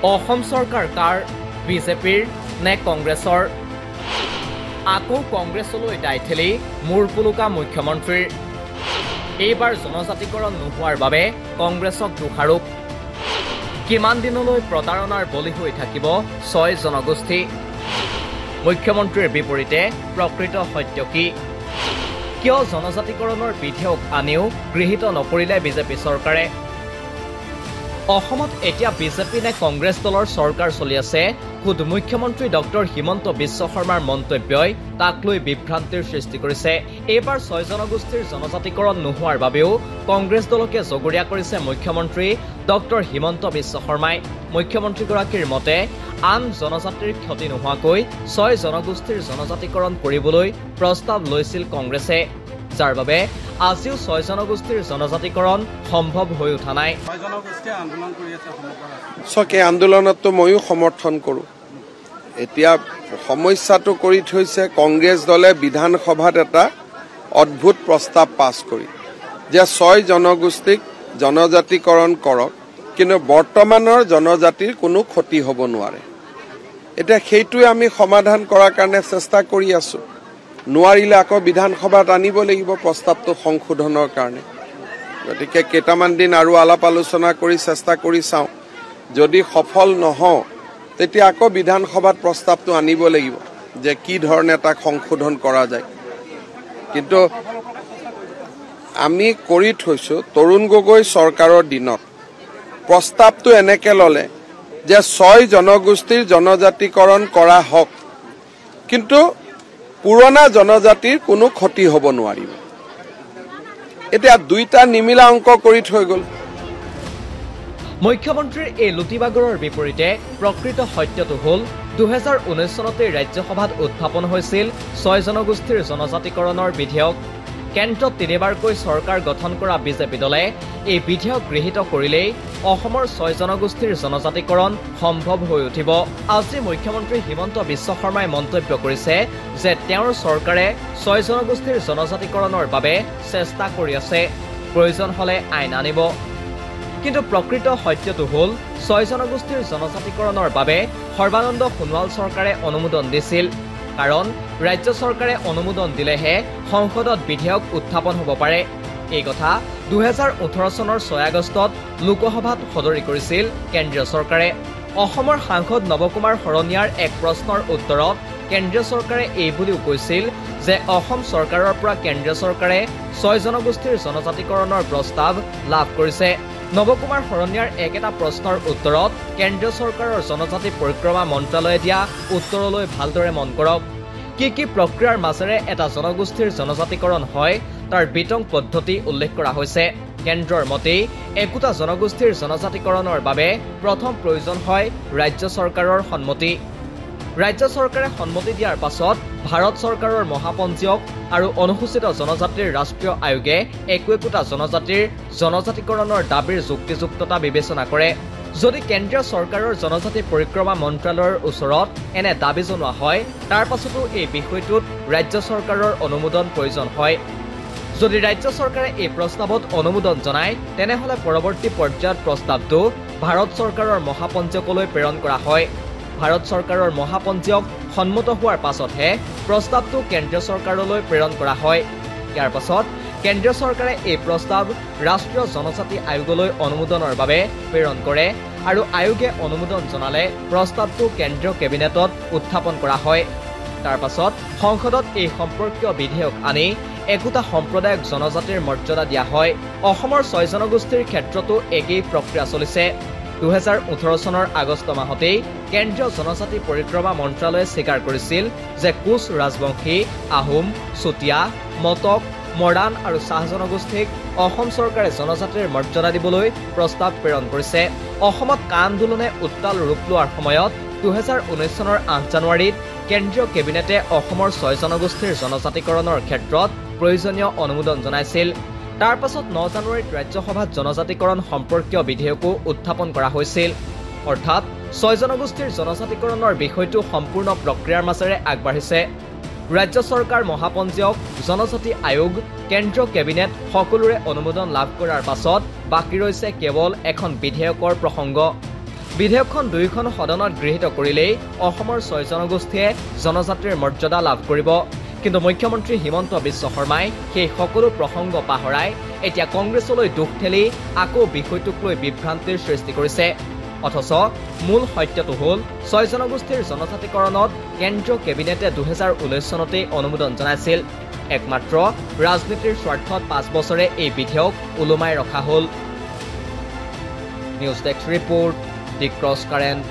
অসম চৰকাৰ কাৰ বিজেপিৰ নে কংগ্ৰেছৰ আকৌ কংগ্ৰেছলৈ দায় ঠেলি মূৰ পুলুকা মুখ্যমন্ত্ৰীৰ এইবাৰ জনজাতিকৰণ নোহোৱাৰ বাবে কংগ্ৰেছক দোষাৰোপ কিমান দিনলৈ প্ৰতাৰণাৰ বলি হৈ থাকিব 6 জনগোষ্ঠী মুখ্যমন্ত্ৰীৰ বিপৰীতে প্ৰকৃত সত্য কি কিয় জনজাতিকৰণৰ বিধেয়ক আনিও গৃহীত নকৰিলে বিজেপি চৰকাৰে অসমত এতিয়া বিজেপি নে কংগ্ৰেছ দলৰ চৰকাৰ চলি আছে খুদ মুখ্যমন্ত্ৰী ডক্টৰ হিমন্ত বিশ্ব শৰ্মাৰ মন্তব্যই তাক লৈ বিভ্ৰান্তিৰ সৃষ্টি কৰিছে এইবাৰ 6 জনগোষ্ঠীৰ জনজাতিকৰণ নোহোৱাৰ বাবেও কংগ্ৰেছ দলকে জগৰীয়া কৰিছে মুখ্যমন্ত্ৰী ডক্টৰ হিমন্ত বিশ্ব শৰ্মাই মুখ্যমন্ত্ৰীগৰাকীৰ মতে আন জনজাতিৰ ক্ষতি নোহোৱাকৈ 6 জনগোষ্ঠীৰ জনজাতিকৰণ কৰিবলৈ প্ৰস্তাৱ লৈছিল কংগ্ৰেছে যাৰ বাবে আজিও 6 জনগোষ্ঠীৰ জনজাতিকৰণ সম্ভৱ হৈ উঠা নাই সকে আন্দোলনতো ময়ো সমৰ্থন কৰোঁ এতিয়া সমস্যাটো কৰি থৈছে কংগ্ৰেছ দলে বিধানসভাত এটা অদ্ভুত প্ৰস্তাৱ পাছ কৰি যে 6 জনগোষ্ঠীক জনজাতিকৰণ কৰক কিন্তু বৰ্তমানৰ জনজাতিৰ কোনো ক্ষতি হ'ব নোৱাৰে এটা সেইটোৱে আমি সমাধান কৰাৰ কাৰণে চেষ্টা কৰি আছো নোৱাৰিলে আকৌ বিধানসভাত আনিব লাগিব প্ৰস্তাৱটো সংশোধনৰ কাৰণে গতিকে কেইটামান দিন আৰু আলাপ আলোচনা কৰি চেষ্টা কৰি চাওঁ যদি সফল নহওঁ তেতিয়া আকৌ বিধানসভাত প্ৰস্তাৱটো আনিব লাগিব যে কি ধৰণে তাক সংশোধন কৰা যায় কিন্তু আমি কৰি থৈছো তৰুণ গগৈ চৰকাৰৰ দিনত প্ৰস্তাৱটো এনেকে ললে যে 6 জনগোষ্ঠীৰ জনজাতিকৰণ কৰা হওক কিন্তু পুৰণা জনজাতিৰ কোনো ক্ষতি হ'ব নোৱাৰিব এতিয়া দুইটা নিমিলা অংক কৰি থৈ গল মুখ্যমন্ত্ৰীৰ এই লুটিবাগৰৰ বিপৰীতে প্ৰকৃত সত্যটো হ'ল 2019 চনতে ৰাজ্যসভাত উত্থাপন হৈছিল 6 জনগোষ্ঠীৰ জনজাতিকৰণৰ বিধেয়ক কেন্দ্ৰত তিনিবাৰকৈ চৰকাৰ গঠন কৰা বিজেপি দলে এই বিধেয়ক গৃহীত কৰিলেই অসমৰ 6 জনগোষ্ঠীৰ জনজাতিকৰণ সম্ভৱ হৈ উঠিব আজি মুখ্যমন্ত্ৰী হিমন্ত বিশ্ব শৰ্মাই মন্তব্য কৰিছে যে তেওঁৰ চৰকাৰে 6 জনগোষ্ঠীৰ জনজাতিকৰণৰ বাবে চেষ্টা কৰি আছে প্ৰয়োজন হলে আইন আনিব কিন্তু প্ৰকৃত সত্যটো হ'ল 6 জনগোষ্ঠীৰ জনজাতিকৰণৰ বাবে সৰ্বানন্দ সোণোৱাল চৰকাৰে অনুমোদন দিছিল কাৰণ ৰাজ্য চৰকাৰে অনুমোদন দিলেহে সংসদত বিধেয়ক উত্থাপন হ'ব পাৰে এই কথা 2018 চনৰ 6 আগষ্টত লোকসভাত সদৰি কৰিছিল কেন্দ্ৰীয় চৰকাৰে অসমৰ সাংসদ নৱকুমাৰ শৰণীয়াৰ এক প্ৰশ্নৰ উত্তৰত কেন্দ্ৰীয় চৰকাৰে এই বুলিও কৈছিল যে অসম চৰকাৰৰ পৰা কেন্দ্ৰীয় চৰকাৰে 6 জনগোষ্ঠীৰ জনজাতিকৰণৰ প্ৰস্তাৱ লাভ কৰিছে নৱকুমাৰ শৰণীয়াৰ একেটা প্ৰশ্নৰ উত্তৰত কেন্দ্ৰীয় চৰকাৰৰ জনজাতি পৰিক্ৰমা মন্ত্ৰালয়ে দিয়া উত্তৰলৈ ভালদৰে মন কৰক কি প্ৰক্ৰিয়াৰ মাজেৰে এটা জনগোষ্ঠীৰ জনজাতিকৰণ হয় তাৰ বিতং পদ্ধতি উল্লেখ কৰা হৈছে কেন্দ্ৰৰ মতে একোটা জনগোষ্ঠীৰ জনজাতিকৰণৰ বাবে প্ৰথম প্ৰয়োজন হয় ৰাজ্য চৰকাৰৰ সন্মতি ৰাজ্য চৰকাৰে সন্মতি দিয়াৰ পাছত ভাৰত চৰকাৰৰ মহাপঞ্জীয়ক আৰু অনুসূচিত জনজাতিৰ ৰাষ্ট্ৰীয় আয়োগে একোটা জনজাতিৰ জনজাতিকৰণৰ দাবীৰ যুক্তিযুক্ততা বিবেচনা কৰে যদি কেন্দ্ৰীয় চৰকাৰৰ জনজাতি পৰিক্ৰমা মন্ত্ৰালয়ৰ ওচৰত এনে দাবী জনোৱা হয় তাৰ পাছতো এই বিষয়টোত ৰাজ্য চৰকাৰৰ অনুমোদন প্ৰয়োজন হয় যদি ৰাজ্য চৰকাৰে এই প্ৰস্তাৱত অনুমোদন জনায় তেনেহলে পৰৱৰ্তী পৰ্যায়ত প্ৰস্তাৱটো ভাৰত চৰকাৰৰ মহাপঞ্জীয়কলৈ প্ৰেৰণ কৰা হয় ভাৰত চৰকাৰৰ মহাপঞ্জীয়ক সন্মত হোৱাৰ পাছতহে প্ৰস্তাৱটো কেন্দ্ৰীয় চৰকাৰলৈ প্ৰেৰণ কৰা হয় ইয়াৰ পাছত কেন্দ্ৰীয় চৰকাৰে এই প্ৰস্তাৱ ৰাষ্ট্ৰীয় জনজাতি আয়োগলৈ অনুমোদনৰ বাবে প্ৰেৰণ কৰে আৰু আয়োগে অনুমোদন জনালে প্ৰস্তাৱটো কেন্দ্ৰীয় কেবিনেটত উত্থাপন কৰা হয় তাৰ পাছত সংসদত এই সম্পৰ্কীয় বিধেয়ক আনি একোটা সম্প্ৰদায়ক জনজাতিৰ মৰ্যাদা দিয়া হয় অসমৰ 6 জনগোষ্ঠীৰ ক্ষেত্ৰতো একেই প্ৰক্ৰিয়া চলিছে 2018 চনৰ আগষ্ট মাহতেই কেন্দ্ৰীয় জনজাতি পৰিক্ৰমা মন্ত্ৰালয়ে স্বীকাৰ কৰিছিল যে কোচ ৰাজবংশী আহোম চুতীয়া মটক মৰাণ আৰু চাহ জনগোষ্ঠীক অসম চৰকাৰে জনজাতিৰ মৰ্যাদা দিবলৈ প্ৰস্তাৱ প্ৰেৰণ কৰিছে অসমত কা আন্দোলনে উত্তাল ৰূপ লোৱাৰ সময়ত 2019 চনৰ 8 জানুৱাৰীত কেন্দ্ৰীয় কেবিনেটে অসমৰ 6 জনগোষ্ঠীৰ জনজাতিকৰণৰ ক্ষেত্ৰত প্ৰয়োজনীয় অনুমোদন জনাইছিল তাৰ পাছত 9 জানুৱাৰীত ৰাজ্যসভাত জনজাতিকৰণ সম্পৰ্কীয় বিধেয়কো উত্থাপন কৰা হৈছিল অৰ্থাৎ 6 জনগোষ্ঠীৰ জনজাতিকৰণৰ বিষয়টো সম্পূৰ্ণ প্ৰক্ৰিয়াৰ মাজেৰে আগবাঢ়িছে ৰাজ্য চৰকাৰ মহাপঞ্জীয়ক জনজাতি আয়োগ কেন্দ্ৰীয় কেবিনেট সকলোৰে অনুমোদন লাভ কৰাৰ পাছত বাকি ৰৈছে কেৱল এখন বিধেয়কৰ প্ৰসংগ বিধেয়কখন দুয়োখন সদনত গৃহীত কৰিলেই অসমৰ 6 জনগোষ্ঠীয়ে জনজাতিৰ মৰ্যাদা লাভ কৰিব। কিন্তু মুখ্যমন্ত্ৰী হিমন্ত বিশ্ব শৰ্মাই সেই সকলো প্ৰসংগ পাহৰাই এতিয়া কংগ্ৰেছলৈ দুখ ঠেলি আকৌ বিষয়টোক লৈ বিভ্ৰান্তিৰ সৃষ্টি কৰিছে। অথচ মূল সত্যটো হ'ল 6 জনগোষ্ঠীৰ জনজাতিকৰণত কেন্দ্ৰীয় কেবিনেটে 2019 চনতে অনুমোদন জনাইছিল। একমাত্ৰ ৰাজনীতিৰ স্বাৰ্থত 5 বছৰে এই বিধেয়ক ওলোমাই ৰখা হ'ল। নিউজ ডেস্ক ৰিপোৰ্ট, দি ক্ৰছ কাৰেণ্ট।